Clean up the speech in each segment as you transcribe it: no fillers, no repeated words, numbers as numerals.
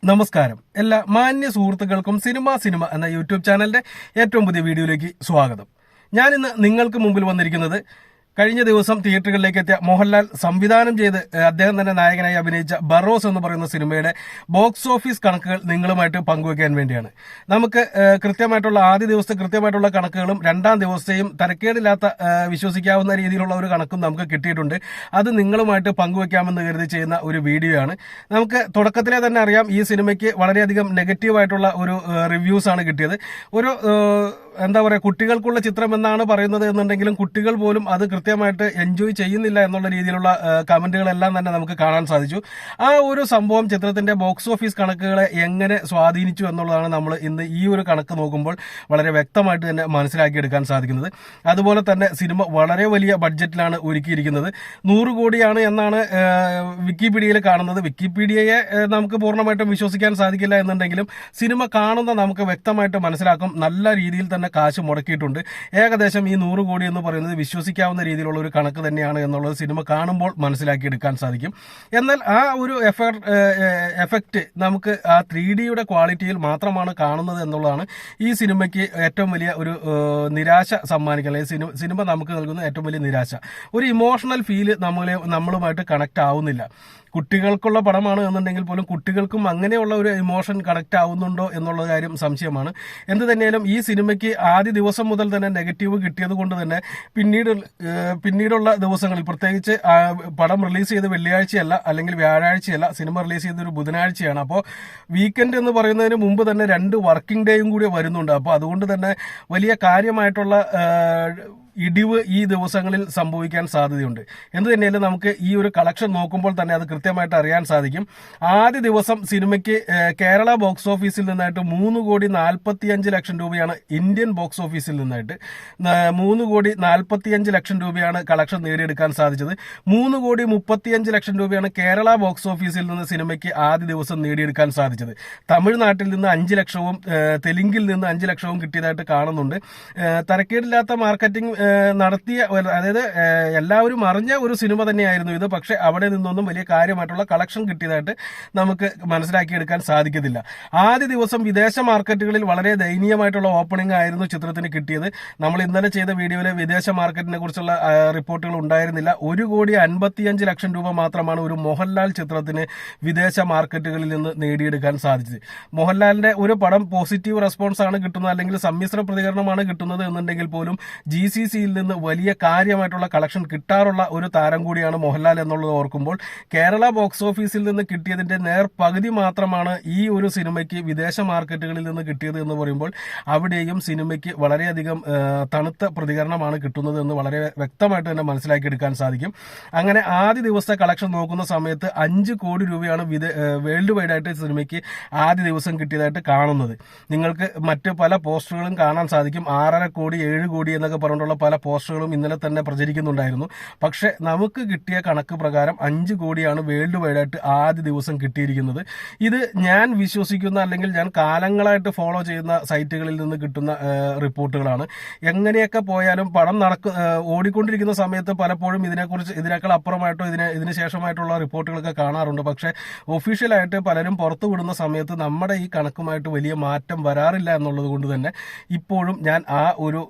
നമസ്കാരം. എല്ലാ മാന്യ സുഹൃത്തുക്കൾക്കും സിനിമ എന്ന യൂട്യൂബ് ചാനലിന്റെ ഏറ്റവും പുതിയ വീഡിയോയിലേക്ക് സ്വാഗതം. ഞാനിന്ന് നിങ്ങൾക്ക് മുമ്പിൽ വന്നിരിക്കുന്നത് കഴിഞ്ഞ ദിവസം തിയേറ്ററുകളിലേക്ക് എത്തിയ മോഹൻലാൽ സംവിധാനം ചെയ്ത് അദ്ദേഹം തന്നെ നായകനായി അഭിനയിച്ച ബറോസ് എന്ന് പറയുന്ന സിനിമയുടെ ബോക്സ് ഓഫീസ് കണക്കുകൾ നിങ്ങളുമായിട്ട് പങ്കുവയ്ക്കാൻ വേണ്ടിയാണ്. നമുക്ക് കൃത്യമായിട്ടുള്ള ആദ്യ ദിവസത്തെ കൃത്യമായിട്ടുള്ള കണക്കുകളും രണ്ടാം ദിവസത്തെയും തരക്കേടില്ലാത്ത വിശ്വസിക്കാവുന്ന രീതിയിലുള്ള ഒരു കണക്കും നമുക്ക് കിട്ടിയിട്ടുണ്ട്. അത് നിങ്ങളുമായിട്ട് പങ്കുവയ്ക്കാമെന്ന് കരുതി ചെയ്യുന്ന ഒരു വീഡിയോ ആണ്. നമുക്ക് തുടക്കത്തിലെ തന്നെ അറിയാം, ഈ സിനിമയ്ക്ക് വളരെയധികം നെഗറ്റീവായിട്ടുള്ള ഒരു റിവ്യൂസ് ആണ് കിട്ടിയത്. ഒരു കുട്ടികൾക്കുള്ള ചിത്രം എന്നാണ് പറയുന്നത് എന്നുണ്ടെങ്കിലും കുട്ടികൾ പോലും അത് കൃത്യമായിട്ട് എൻജോയ് ചെയ്യുന്നില്ല എന്നുള്ള രീതിയിലുള്ള കമന്റുകളെല്ലാം തന്നെ നമുക്ക് കാണാൻ സാധിച്ചു. ആ ഒരു സംഭവം ചിത്രത്തിന്റെ ബോക്സ് ഓഫീസ് കണക്കുകളെ എങ്ങനെ സ്വാധീനിച്ചു എന്നുള്ളതാണ് നമ്മൾ ഇന്ന് ഈ ഒരു കണക്ക് നോക്കുമ്പോൾ വളരെ വ്യക്തമായിട്ട് തന്നെ മനസ്സിലാക്കിയെടുക്കാൻ സാധിക്കുന്നത്. അതുപോലെ തന്നെ സിനിമ വളരെ വലിയ ബഡ്ജറ്റിലാണ് ഒരുക്കിയിരിക്കുന്നത്. 100 കോടിയാണ് എന്നാണ് വിക്കിപീഡിയയിൽ കാണുന്നത്. വിക്കിപീഡിയയെ നമുക്ക് പൂർണ്ണമായിട്ടും വിശ്വസിക്കാൻ സാധിക്കില്ല എന്നുണ്ടെങ്കിലും സിനിമ കാണുന്ന നമുക്ക് വ്യക്തമായിട്ട് മനസ്സിലാക്കും, നല്ല രീതിയിൽ തന്നെ കാശ് മുടക്കിയിട്ടുണ്ട്. ഏകദേശം ഈ 100 കോടി എന്ന് പറയുന്നത് വിശ്വസിക്കാവുന്ന രീതിയിലുള്ള ഒരു കണക്ക് തന്നെയാണ് എന്നുള്ളത് സിനിമ കാണുമ്പോൾ മനസ്സിലാക്കിയെടുക്കാൻ സാധിക്കും. എന്നാൽ ആ ഒരു എഫക്റ്റ് നമുക്ക് ആ 3Dയുടെ ക്വാളിറ്റിയിൽ മാത്രമാണ് കാണുന്നത് എന്നുള്ളതാണ് ഈ സിനിമയ്ക്ക് ഏറ്റവും വലിയ ഒരു നിരാശ സമ്മാനിക്കുന്നത്. സിനിമ നമുക്ക് നൽകുന്ന ഏറ്റവും വലിയ നിരാശ. ഒരു ഇമോഷണൽ ഫീല് നമ്മളുമായിട്ട് കണക്ട് ആവുന്നില്ല. കുട്ടികൾക്കുള്ള പടമാണ് എന്നുണ്ടെങ്കിൽ പോലും കുട്ടികൾക്കും അങ്ങനെയുള്ള ഒരു ഇമോഷൻ കണക്ട് ആവുന്നുണ്ടോ എന്നുള്ള കാര്യം സംശയമാണ്. എന്ത് തന്നെയാലും ഈ സിനിമയ്ക്ക് ആദ്യ ദിവസം മുതൽ തന്നെ നെഗറ്റീവ് കിട്ടിയത് കൊണ്ട് തന്നെ പിന്നീടുള്ള ദിവസങ്ങളിൽ, പ്രത്യേകിച്ച് പടം റിലീസ് ചെയ്ത് വെള്ളിയാഴ്ചയല്ല അല്ലെങ്കിൽ വ്യാഴാഴ്ചയല്ല, സിനിമ റിലീസ് ചെയ്തൊരു ബുധനാഴ്ചയാണ്. അപ്പോൾ വീക്കെൻഡ് എന്ന് പറയുന്നതിന് മുമ്പ് തന്നെ 2 വർക്കിംഗ് ഡേയും കൂടി വരുന്നുണ്ട്. അപ്പോൾ അതുകൊണ്ട് തന്നെ വലിയ കാര്യമായിട്ടുള്ള ഇടിവ് ഈ ദിവസങ്ങളിൽ സംഭവിക്കാൻ സാധ്യതയുണ്ട്. എന്ത് തന്നെയാലും നമുക്ക് ഈ ഒരു കളക്ഷൻ നോക്കുമ്പോൾ തന്നെ അത് കൃത്യമായിട്ട് അറിയാൻ സാധിക്കും. ആദ്യ ദിവസം സിനിമയ്ക്ക് കേരള ബോക്സ് ഓഫീസിൽ നിന്നായിട്ട് 3,45,00,000 രൂപയാണ് ഇന്ത്യൻ ബോക്സ് ഓഫീസിൽ നിന്നായിട്ട് 3,45,00,000 രൂപയാണ് കളക്ഷൻ നേടിയെടുക്കാൻ സാധിച്ചത്. 3,35,00,000 രൂപയാണ് കേരള ബോക്സ് ഓഫീസിൽ നിന്ന് സിനിമയ്ക്ക് ആദ്യ ദിവസം നേടിയെടുക്കാൻ സാധിച്ചത്. തമിഴ്നാട്ടിൽ നിന്ന് 5 ലക്ഷവും തെലുങ്കിൽ നിന്ന് 5 ലക്ഷവും കിട്ടിയതായിട്ട് കാണുന്നുണ്ട്. തരക്കേടില്ലാത്ത മാർക്കറ്റിംഗ് നടത്തിയ, അതായത് എല്ലാവരും അറിഞ്ഞ ഒരു സിനിമ തന്നെയായിരുന്നു ഇത്. പക്ഷെ അവിടെ നിന്നൊന്നും വലിയ കാര്യമായിട്ടുള്ള കളക്ഷൻ കിട്ടിയതായിട്ട് നമുക്ക് മനസ്സിലാക്കിയെടുക്കാൻ സാധിക്കത്തില്ല. ആദ്യ ദിവസം വിദേശ മാർക്കറ്റുകളിൽ വളരെ ദയനീയമായിട്ടുള്ള ഓപ്പണിംഗ് ആയിരുന്നു ചിത്രത്തിന് കിട്ടിയത്. നമ്മൾ ഇന്നലെ ചെയ്ത വീഡിയോയിൽ വിദേശ മാർക്കറ്റിനെ കുറിച്ചുള്ള റിപ്പോർട്ടുകൾ ഉണ്ടായിരുന്നില്ല. 1,55,00,000 രൂപ മാത്രമാണ് ഒരു മോഹൻലാൽ ചിത്രത്തിന് വിദേശ മാർക്കറ്റുകളിൽ നിന്ന് നേടിയെടുക്കാൻ സാധിച്ചത്. മോഹൻലാലിന്റെ ഒരു പടം പോസിറ്റീവ് റെസ്പോൺസ് ആണ് കിട്ടുന്നത്, അല്ലെങ്കിൽ സമ്മിശ്ര പ്രതികരണമാണ് കിട്ടുന്നത് എന്നുണ്ടെങ്കിൽ പോലും GCCയിൽ നിന്ന് വലിയ കാര്യമായിട്ടുള്ള കളക്ഷൻ കിട്ടാറുള്ള ഒരു താരം കൂടിയാണ് മോഹൻലാൽ എന്നുള്ളത് ഓർക്കുമ്പോൾ, കേരള ബോക്സ് ഓഫീസിൽ നിന്ന് കിട്ടിയതിന്റെ പകുതി മാത്രമാണ് ഈ ഒരു സിനിമയ്ക്ക് വിദേശ മാർക്കറ്റുകളിൽ നിന്ന് കിട്ടിയത് എന്ന് പറയുമ്പോൾ അവിടെയും സിനിമയ്ക്ക് വളരെയധികം തണുത്ത പ്രതികരണമാണ് കിട്ടുന്നത് എന്ന് വളരെ വ്യക്തമായിട്ട് തന്നെ മനസ്സിലാക്കിയെടുക്കാൻ സാധിക്കും. അങ്ങനെ ആദ്യ ദിവസത്തെ കളക്ഷൻ നോക്കുന്ന സമയത്ത് 5 കോടി രൂപയാണ് വേൾഡ് വൈഡ് ആയിട്ട് സിനിമയ്ക്ക് ആദ്യ ദിവസം കിട്ടിയതായിട്ട് കാണുന്നത്. നിങ്ങൾക്ക് മറ്റ് പല പോസ്റ്ററുകളും കാണാൻ സാധിക്കും. 6.5 കോടി 7 കോടി എന്നൊക്കെ പറഞ്ഞിട്ടുള്ള പല പോസ്റ്ററുകളും ഇന്നലെ തന്നെ പ്രചരിക്കുന്നുണ്ടായിരുന്നു. പക്ഷെ നമുക്ക് കിട്ടിയ കണക്ക് പ്രകാരം 5 കോടിയാണ് വേൾഡ് വൈഡ് ആയിട്ട് ആദ്യ ദിവസം കിട്ടിയിരിക്കുന്നത്. ഇത് ഞാൻ വിശ്വസിക്കുന്ന, അല്ലെങ്കിൽ ഞാൻ കാലങ്ങളായിട്ട് ഫോളോ ചെയ്യുന്ന സൈറ്റുകളിൽ നിന്ന് കിട്ടുന്ന റിപ്പോർട്ടുകളാണ്. എങ്ങനെയൊക്കെ പോയാലും പടം ഓടിക്കൊണ്ടിരിക്കുന്ന സമയത്ത് പലപ്പോഴും ഇതിനേക്കാൾ അപ്പുറമായിട്ടോ ഇതിന് ശേഷമായിട്ടുള്ള റിപ്പോർട്ടുകളൊക്കെ കാണാറുണ്ട്. പക്ഷെ ഒഫീഷ്യലായിട്ട് പലരും പുറത്തുവിടുന്ന സമയത്ത് നമ്മുടെ ഈ കണക്കുമായിട്ട് വലിയ മാറ്റം വരാറില്ല എന്നുള്ളത് കൊണ്ട് തന്നെ ഇപ്പോഴും ഞാൻ ആ ഒരു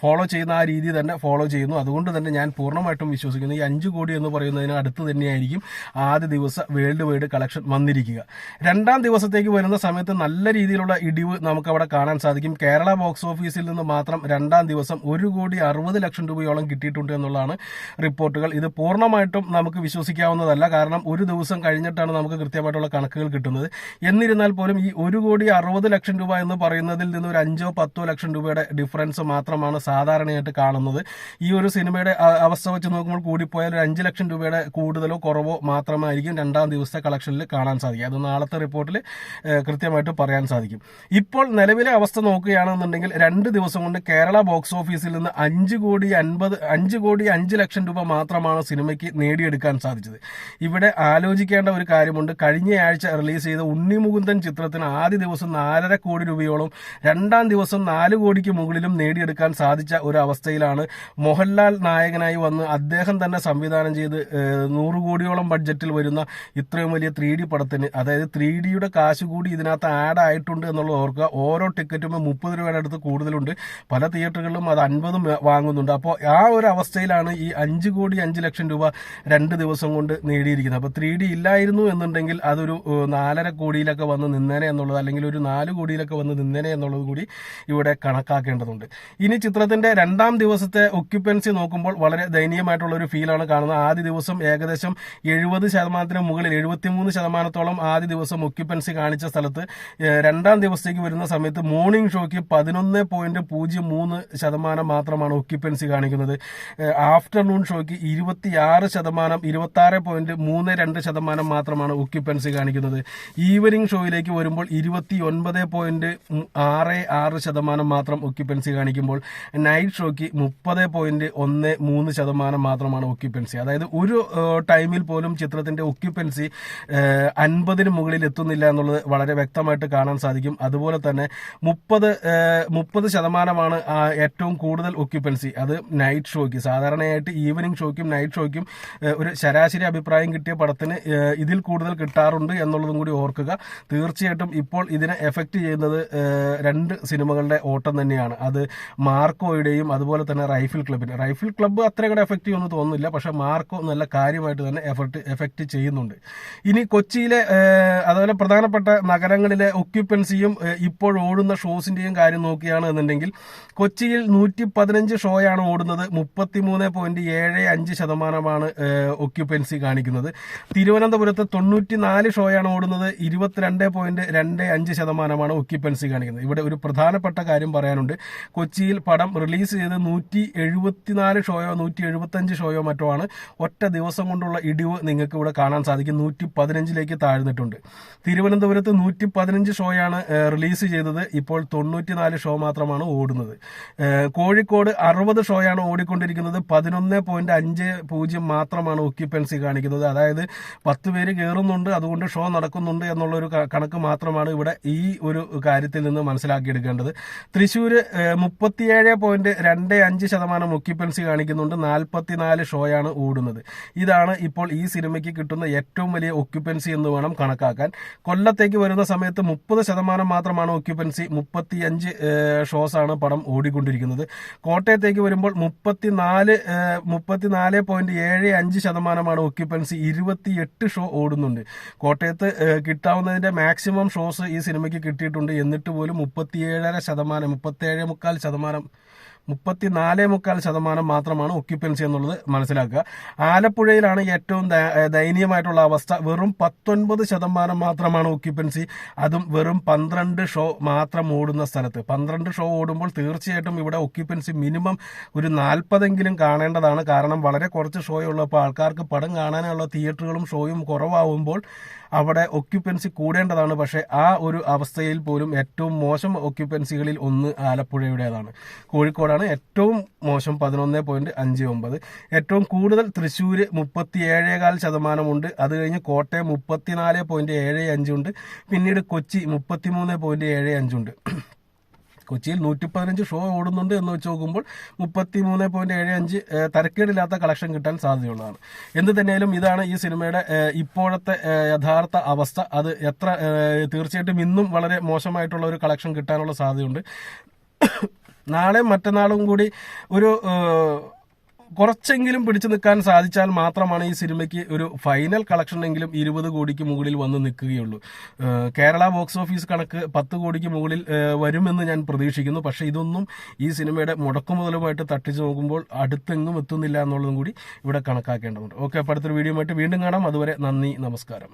ഫോളോ ചെയ്യുന്ന ആ രീതി തന്നെ ഫോളോ ചെയ്യുന്നു. അതുകൊണ്ട് തന്നെ ഞാൻ പൂർണ്ണമായിട്ടും വിശ്വസിക്കുന്നു ഈ 5 കോടി എന്ന് പറയുന്നതിന് അടുത്ത് തന്നെയായിരിക്കും ആദ്യ ദിവസം വേൾഡ് വൈഡ് കളക്ഷൻ വന്നിരിക്കുക. രണ്ടാം ദിവസത്തേക്ക് വരുന്ന സമയത്ത് നല്ല രീതിയിലുള്ള ഇടിവ് നമുക്കവിടെ കാണാൻ സാധിക്കും. കേരള ബോക്സ് ഓഫീസിൽ നിന്ന് മാത്രം രണ്ടാം ദിവസം 1,60,00,000 രൂപയോളം കിട്ടിയിട്ടുണ്ട് എന്നുള്ളതാണ് റിപ്പോർട്ടുകൾ. ഇത് പൂർണ്ണമായിട്ടും നമുക്ക് വിശ്വസിക്കാവുന്നതല്ല, കാരണം ഒരു ദിവസം കഴിഞ്ഞിട്ടാണ് നമുക്ക് കൃത്യമായിട്ടുള്ള കണക്കുകൾ കിട്ടുന്നത്. എന്നിരുന്നാൽ പോലും ഈ 1,60,00,000 രൂപ എന്ന് പറയുന്നതിൽ നിന്ന് ഒരു 5-10 ലക്ഷം രൂപയുടെ ഡിഫറൻസ് മാത്രമാണ് സാധാരണയായിട്ട് കാണുന്നത്. ഈ ഒരു സിനിമയുടെ അവസ്ഥ വെച്ച് നോക്കുമ്പോൾ കൂടിപ്പോയാൽ ഒരു 5 ലക്ഷം രൂപയുടെ കൂടുതലോ കുറവോ മാത്രമായിരിക്കും രണ്ടാം ദിവസത്തെ കളക്ഷനിൽ കാണാൻ സാധിക്കും. അത് നാളത്തെ റിപ്പോർട്ടിൽ കൃത്യമായിട്ട് പറയാൻ സാധിക്കും. ഇപ്പോൾ നിലവിലെ അവസ്ഥ നോക്കുകയാണെന്നുണ്ടെങ്കിൽ 2 ദിവസം കൊണ്ട് കേരള ബോക്സ് ഓഫീസിൽ നിന്ന് 5 കോടി 5 ലക്ഷം രൂപ മാത്രമാണ് സിനിമയ്ക്ക് നേടിയെടുക്കാൻ സാധിച്ചത്. ഇവിടെ ആലോചിക്കേണ്ട ഒരു കാര്യമുണ്ട്. കഴിഞ്ഞയാഴ്ച റിലീസ് ചെയ്ത ഉണ്ണിമുകുന്ദൻ ചിത്രത്തിന് ആദ്യ ദിവസം 4.5 കോടി രൂപയോളം, രണ്ടാം ദിവസം 4 കോടിക്ക് മുകളിലും നേടിയെടുക്കാൻ സാധിച്ചു. സാധിച്ച ഒരു അവസ്ഥയിലാണ് മോഹൻലാൽ നായകനായി വന്ന് അദ്ദേഹം തന്നെ സംവിധാനം ചെയ്ത് 100 കോടിയോളം ബഡ്ജറ്റിൽ വരുന്ന ഇത്രയും വലിയ 3D പടത്തിന്, അതായത് 3Dയുടെ കാശ് കൂടി ഇതിനകത്ത് ആഡ് ആയിട്ടുണ്ട് എന്നുള്ളത് ഓർക്കുക. ഓരോ ടിക്കറ്റും 30 രൂപയുടെ അടുത്ത് കൂടുതലുണ്ട്. പല തിയേറ്ററുകളിലും അത് 50 വാങ്ങുന്നുണ്ട്. അപ്പോൾ ആ ഒരു അവസ്ഥയിലാണ് ഈ 5 കോടി 5 ലക്ഷം രൂപ 2 ദിവസം കൊണ്ട് നേടിയിരിക്കുന്നത്. അപ്പോൾ 3D ഇല്ലായിരുന്നു എന്നുണ്ടെങ്കിൽ അതൊരു 4.5 കോടിയിലൊക്കെ വന്ന് നിന്നേനെ എന്നുള്ളത്, അല്ലെങ്കിൽ ഒരു 4 കോടിയിലൊക്കെ വന്ന് നിന്നേനെ എന്നുള്ളത് കൂടി ഇവിടെ കണക്കാക്കേണ്ടതുണ്ട്. ഇനി ചിത്രത്തിന്റെ 2ാം ദിവസത്തെ ഒക്യുപ്പൻസി നോക്കുമ്പോൾ വളരെ ദയനീയമായിട്ടുള്ള ഒരു ഫീലാണ് കാണുന്നത്. ആദ്യ ദിവസം ഏകദേശം 70% മുകളിൽ 73% ആദ്യ ദിവസം ഒക്യുപ്പൻസി കാണിച്ച സ്ഥലത്ത് 2ാം ദിവസത്തേക്ക് വരുന്ന സമയത്ത് മോർണിംഗ് ഷോയ്ക്ക് 11.03% മാത്രമാണ് ഒക്യുപ്പൻസി കാണിക്കുന്നത്. ആഫ്റ്റർനൂൺ ഷോയ്ക്ക് 26.32% മാത്രമാണ് ഒക്യുപ്പൻസി കാണിക്കുന്നത്. ഈവനിംഗ് ഷോയിലേക്ക് വരുമ്പോൾ 29.66% മാത്രം ഒക്യുപ്പൻസി കാണിക്കുമ്പോൾ നൈറ്റ് ഷോയ്ക്ക് 30.13% മാത്രമാണ് ഒക്യുപ്പൻസി. അതായത് ഒരു ടൈമിൽ പോലും ചിത്രത്തിന്റെ ഒക്യുപ്പൻസി 50 മുകളിൽ എത്തുന്നില്ല എന്നുള്ളത് വളരെ വ്യക്തമായിട്ട് കാണാൻ സാധിക്കും. അതുപോലെ തന്നെ 30% ഏറ്റവും കൂടുതൽ ഒക്യുപ്പൻസി, അത് നൈറ്റ് ഷോയ്ക്ക്. സാധാരണയായിട്ട് ഈവനിംഗ് ഷോയ്ക്കും നൈറ്റ് ഷോയ്ക്കും ഒരു ശരാശരി അഭിപ്രായം കിട്ടിയ പടത്തിന് ഇതിൽ കൂടുതൽ കിട്ടാറുണ്ട് എന്നുള്ളതും കൂടി ഓർക്കുക. തീർച്ചയായിട്ടും ഇപ്പോൾ ഇതിനെ എഫക്ട് ചെയ്യുന്നത് 2 സിനിമകളുടെ ഓട്ടം തന്നെയാണ്. അത് മാർക്കോയുടെയും അതുപോലെ തന്നെ റൈഫിൾ ക്ലബ്ബ് അത്ര കൂടെ എഫക്ട് ചെയ്യുമെന്ന് തോന്നുന്നില്ല. പക്ഷെ മാർക്കോ നല്ല കാര്യമായിട്ട് തന്നെ എഫക്ട് ചെയ്യുന്നുണ്ട്. ഇനി കൊച്ചിയിലെ അതുപോലെ പ്രധാനപ്പെട്ട നഗരങ്ങളിലെ ഒക്യുപ്പൻസിയും ഇപ്പോൾ ഓടുന്ന ഷോസിന്റെയും കാര്യം നോക്കുകയാണ് എന്നുണ്ടെങ്കിൽ കൊച്ചിയിൽ 115 ഷോയാണ് ഓടുന്നത്. 33.75% ഒക്യുപ്പൻസി കാണിക്കുന്നത്. തിരുവനന്തപുരത്ത് 94 ഷോയാണ് ഓടുന്നത്. 22.25% ഒക്യുപ്പൻസി കാണിക്കുന്നത്. ഇവിടെ ഒരു പ്രധാനപ്പെട്ട കാര്യം പറയാനുണ്ട്. കൊച്ചിയിൽ പടം റിലീസ് ചെയ്ത് 174 ഷോയോ 175 ഷോയോ മറ്റോ ആണ്. ഒറ്റ ദിവസം കൊണ്ടുള്ള ഇടിവ് നിങ്ങൾക്ക് ഇവിടെ കാണാൻ സാധിക്കും. 115ലേക്ക് താഴ്ന്നിട്ടുണ്ട്. തിരുവനന്തപുരത്ത് 115 ഷോയാണ് റിലീസ് ചെയ്തത്. ഇപ്പോൾ 94 ഷോ മാത്രമാണ് ഓടുന്നത്. കോഴിക്കോട് 60 ഷോയാണ് ഓടിക്കൊണ്ടിരിക്കുന്നത്. 11.50 മാത്രമാണ് ഒക്യുപ്പൻസി കാണിക്കുന്നത്. അതായത് 10 പേര് കയറുന്നുണ്ട്, അതുകൊണ്ട് ഷോ നടക്കുന്നുണ്ട് എന്നുള്ളൊരു കണക്ക് മാത്രമാണ് ഇവിടെ ഈ ഒരു കാര്യത്തിൽ നിന്ന് മനസ്സിലാക്കിയെടുക്കേണ്ടത്. തൃശ്ശൂർ 37.25% ഒക്യുപ്പൻസി കാണിക്കുന്നുണ്ട്. 44 ഷോയാണ് ഓടുന്നത്. ഇതാണ് ഇപ്പോൾ ഈ സിനിമയ്ക്ക് കിട്ടുന്ന ഏറ്റവും വലിയ ഒക്യുപ്പൻസി എന്ന് വേണം കണക്കാക്കാൻ. കൊല്ലത്തേക്ക് വരുന്ന സമയത്ത് 30% മാത്രമാണ് ഒക്യുപ്പൻസി. 35 ഷോസാണ് പടം ഓടിക്കൊണ്ടിരിക്കുന്നത്. കോട്ടയത്തേക്ക് വരുമ്പോൾ 34.75% ഒക്യുപ്പൻസി. 28 ഷോ ഓടുന്നുണ്ട്. കോട്ടയത്ത് കിട്ടാവുന്നതിന്റെ മാക്സിമം ഷോസ് ഈ സിനിമയ്ക്ക് കിട്ടിയിട്ടുണ്ട്. എന്നിട്ട് പോലും 34.5% മാത്രമാണ് ഒക്യുപ്പൻസി എന്നുള്ളത് മനസ്സിലാക്കുക. ആലപ്പുഴയിലാണ് ഏറ്റവും ദയനീയമായിട്ടുള്ള അവസ്ഥ. വെറും 19% മാത്രമാണ് ഒക്യുപ്പൻസി. അതും വെറും 12 ഷോ മാത്രം ഓടുന്ന സ്ഥലത്ത്. 12 ഷോ ഓടുമ്പോൾ തീർച്ചയായിട്ടും ഇവിടെ ഒക്യുപ്പൻസി മിനിമം ഒരു 40 കാണേണ്ടതാണ്. കാരണം വളരെ കുറച്ച് ഷോ ഉള്ളപ്പോൾ ആൾക്കാർക്ക് പടം കാണാനുള്ള തിയേറ്ററുകളും ഷോയും കുറവാകുമ്പോൾ അവിടെ ഒക്യുപ്പൻസി കൂടേണ്ടതാണ്. പക്ഷേ ആ ഒരു അവസ്ഥയിൽ പോലും ഏറ്റവും മോശം ഒക്യുപ്പൻസികളിൽ ഒന്ന് ആലപ്പുഴയുടേതാണ്. കോഴിക്കോടാണ് ഏറ്റവും മോശം 11.59. ഏറ്റവും കൂടുതൽ തൃശ്ശൂർ 37.4% ഉണ്ട്. അത് കഴിഞ്ഞ് കോട്ടയം 34.75 ഉണ്ട്. പിന്നീട് കൊച്ചി 33.75 ഉണ്ട്. കൊച്ചിയിൽ 115 ഷോ ഓടുന്നുണ്ട് എന്ന് വെച്ച് നോക്കുമ്പോൾ 33.75 തരക്കേടില്ലാത്ത കളക്ഷൻ കിട്ടാൻ സാധ്യതയുള്ളതാണ്. എന്ത് തന്നെയാലും ഇതാണ് ഈ സിനിമയുടെ ഇപ്പോഴത്തെ യഥാർത്ഥ അവസ്ഥ. അത് തീർച്ചയായിട്ടും ഇന്നും വളരെ മോശമായിട്ടുള്ള ഒരു കളക്ഷൻ കിട്ടാനുള്ള സാധ്യതയുണ്ട്. നാളെ മറ്റന്നാളും കൂടി ഒരു കുറച്ചെങ്കിലും പിടിച്ചു നിൽക്കാൻ സാധിച്ചാൽ മാത്രമാണ് ഈ സിനിമയ്ക്ക് ഒരു ഫൈനൽ കളക്ഷൻ എങ്കിലും 20 കോടിക്ക് മുകളിൽ വന്ന് നിൽക്കുകയുള്ളൂ. കേരള ബോക്സ് ഓഫീസ് കണക്ക് 10 കോടിക്ക് മുകളിൽ വരുമെന്ന് ഞാൻ പ്രതീക്ഷിക്കുന്നു. പക്ഷെ ഇതൊന്നും ഈ സിനിമയുടെ മുടക്കുമുതലുമായിട്ട് തട്ടിച്ചു നോക്കുമ്പോൾ അടുത്തെങ്ങും എത്തുന്നില്ല എന്നുള്ളതും കൂടി ഇവിടെ കണക്കാക്കേണ്ടതുണ്ട്. ഓക്കെ, അപ്പോൾ അടുത്തൊരു വീഡിയോ ആയിട്ട് വീണ്ടും കാണാം. അതുവരെ നന്ദി, നമസ്കാരം.